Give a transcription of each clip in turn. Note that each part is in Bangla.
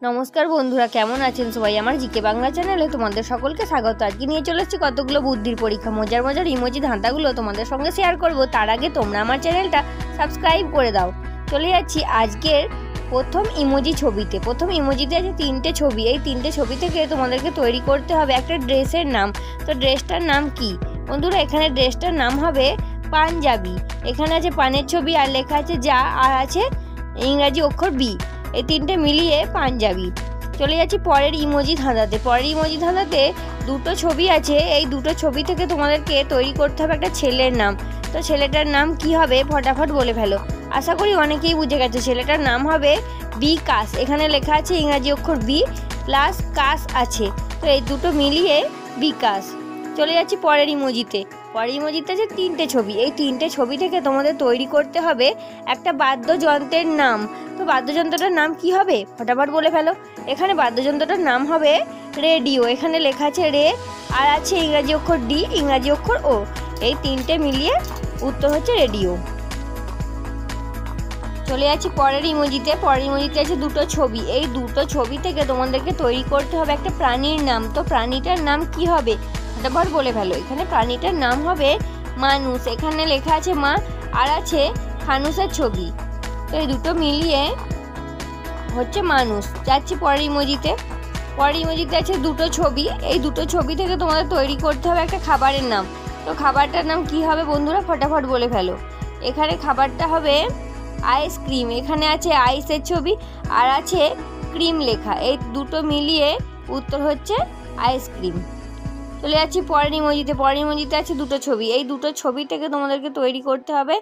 नमस्कार बंधुरा केमन आছেন সবাই আমার জিকে বাংলা চ্যানেলে তোমাদের সকলকে স্বাগত। আজকে নিয়ে চলে এসেছি কতগুলো বুদ্ধির পরীক্ষা, মজার মজার ইমোজি ধাঁধাগুলো তোমাদের সঙ্গে শেয়ার করব। তার আগে তোমরা আমার চ্যানেলটা সাবস্ক্রাইব করে দাও। চলে যাচ্ছি আজকের প্রথম ইমোজি ছবিতে। প্রথম ইমোজিতে আছে তিনটে ছবি। এই তিনটে ছবি থেকে তোমাদেরকে তৈরি করতে হবে একটা ড্রেসের নাম। তো ড্রেসটার নাম কি বন্ধুরা? এখানে ড্রেসটার নাম হবে পাঞ্জাবি। এখানে আছে পানের ছবি আর লেখা আছে যা, আর আছে ইংরাজি অক্ষর বি। এই তিনটে মিলিয়ে পাঞ্জাবি। চলে যাচ্ছি পরের ইমোজি ধাঁধাতে। পরের ইমোজি ধাঁধাতে দুটো ছবি আছে। এই দুটো ছবি থেকে তোমাদেরকে তৈরি করতে হবে একটা ছেলের নাম। তো ছেলেটার নাম কি হবে ফটাফট বলে ফেলো। আশা করি অনেকেই বুঝে গেছে। ছেলেটার নাম হবে বিকাশ। এখানে লেখা আছে ইংরাজি অক্ষর বি প্লাস কাশ আছে। তো এই দুটো মিলিয়ে বিকাশ। চলে যাচ্ছি পরের ইমোজিতে। পরের ইমোজিতে আছে তিনটে ছবি। এই তিনটে ছবি থেকে তোমাদের তৈরি করতে হবে একটা বাদ্যযন্ত্রের নাম। তো বাদ্যযন্ত্রটার নাম কি হবে ফটাফট বলে ফেলো। এখানে বাদ্যযন্ত্রটার নাম হবে রেডিও। এখানে লেখা আছে রে, আর আছে ইংরাজি অক্ষর ডি, ইংরাজি অক্ষর ও। এই তিনটে মিলিয়ে উত্তর হচ্ছে রেডিও। চলে যাচ্ছি পরের ইমোজিতে। পরের ইমোজিতে আছে দুটো ছবি। এই দুটো ছবি থেকে তোমাদেরকে তৈরি করতে হবে একটা প্রাণীর নাম। তো প্রাণীটার নাম কি হবে ফটাফট বলে ফেলো। এখানে প্রাণীটার নাম হবে মানুষ। এখানে লেখা আছে মা, আর আছে ফানুসের ছবি। তো এই দুটো মিলিয়ে হচ্ছে মানুষ। যাচ্ছি পরের ইমোজিতে। পরের ইমোজিতে আছে দুটো ছবি। এই দুটো ছবি থেকে তোমাদের তৈরি করতে হবে একটা খাবারের নাম। তো খাবারটার নাম কি হবে বন্ধুরা ফটাফট বলে ফেলো। এখানে খাবারটা হবে আইসক্রিম। এখানে আছে আইসের ছবি আর আছে ক্রিম লেখা। এই দুটো মিলিয়ে উত্তর হচ্ছে আইসক্রিম। চলে যাচ্ছি পরের ইমোজিতে। পরের ইমোজিতে আছে দুটো ছবি। এই দুটো ছবি থেকে তোমাদেরকে তৈরি করতে হবে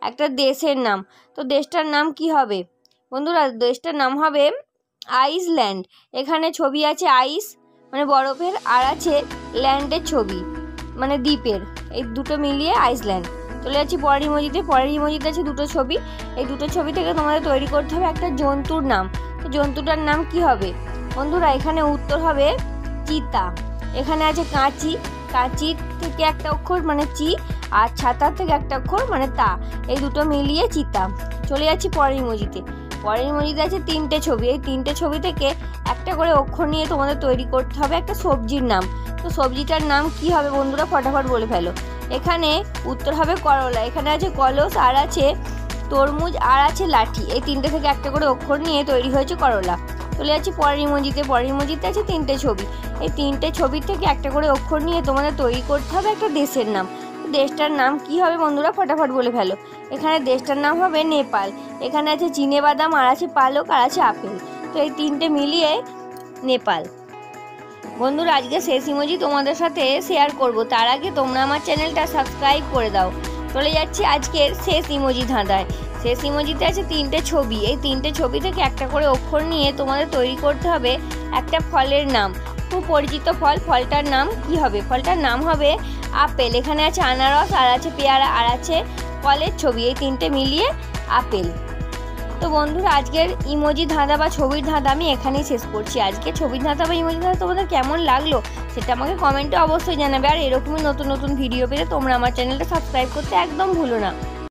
একটা দেশের নাম। তো দেশটার নাম কি হবে বন্ধুরা? দেশটার নাম হবে আইসল্যান্ড। এখানে ছবি আছে আইস মানে বরফের, আর আছে ল্যান্ডের ছবি মানে দ্বীপের। এই দুটো মিলিয়ে আইসল্যান্ড। চলে যাচ্ছি পরের ইমোজিতে। পরের ইমোজিতে আছে দুটো ছবি। এই দুটো ছবি থেকে তোমাদের তৈরি করতে হবে একটা জন্তুর নাম। তো জন্তুটার নাম কি হবে বন্ধুরা? এখানে উত্তর হবে চিতা। এখানে আছে কাঁচি। কাঁচির থেকে একটা অক্ষর মানে চি, আর ছাতার থেকে একটা অক্ষর মানে তা। এই দুটো মিলিয়ে চিতা। চলে যাচ্ছি পরের ইমোজিতে। পরের ইমোজিতে আছে তিনটে ছবি। এই তিনটে ছবি থেকে একটা করে অক্ষর নিয়ে তোমাদের তৈরি করতে হবে একটা সবজির নাম। তো সবজিটার নাম কি হবে বন্ধুরা ফটাফট বলে ফেলো। এখানে উত্তর হবে করলা। এখানে আছে কলস, আর আছে তরমুজ, আর আছে লাঠি। এই তিনটে থেকে একটা করে অক্ষর নিয়ে তৈরি হয়েছে করলা। চলে যাচ্ছি পরের ইমোজিতে। পরের ইমোজিতে আছে তিনটে ছবি। এই তিনটে ছবির থেকে একটা করে অক্ষর নিয়ে তোমাদের তৈরি করতে হবে একটা দেশের নাম। দেশটার নাম কি হবে বন্ধুরা ফটাফট বলে ফেলো। এখানে দেশটার নাম হবে নেপাল। এখানে আছে চিনে বাদাম, আর আছে পালক, আর আছে আপেল। তো এই তিনটে মিলিয়ে নেপাল। বন্ধুরা আজকে শেষ ইমোজি তোমাদের সাথে শেয়ার করব। তার আগে তোমরা আমার চ্যানেলটা সাবস্ক্রাইব করে দাও। চলে যাচ্ছি আজকের শেষ ইমোজি ধাঁধায়। শেষ ইমোজিতে আছে তিনটে ছবি। এই তিনটে ছবি থেকে একটা করে অক্ষর নিয়ে তোমাদের তৈরি করতে হবে একটা ফলের নাম। খুব পরিচিত ফল। ফলটার নাম কি হবে? ফলটার নাম হবে আপেল। এখানে আছে আনারস, আর আছে পেয়ারা, আর আছে ফলের ছবি। এই তিনটে মিলিয়ে আপেল। তো বন্ধুরা আজকের ইমোজি ধাঁধা বা ছবির ধাঁধা আমি এখানেই শেষ করছি। আজকে ছবির ধাঁধা বা ইমোজি ধাঁধা তোমাদের কেমন লাগলো সেটা আমাকে কমেন্টে অবশ্যই জানাবে। আর এরকমই নতুন নতুন ভিডিও পেতে তোমরা আমার চ্যানেলটা সাবস্ক্রাইব করতে একদম ভুলো না।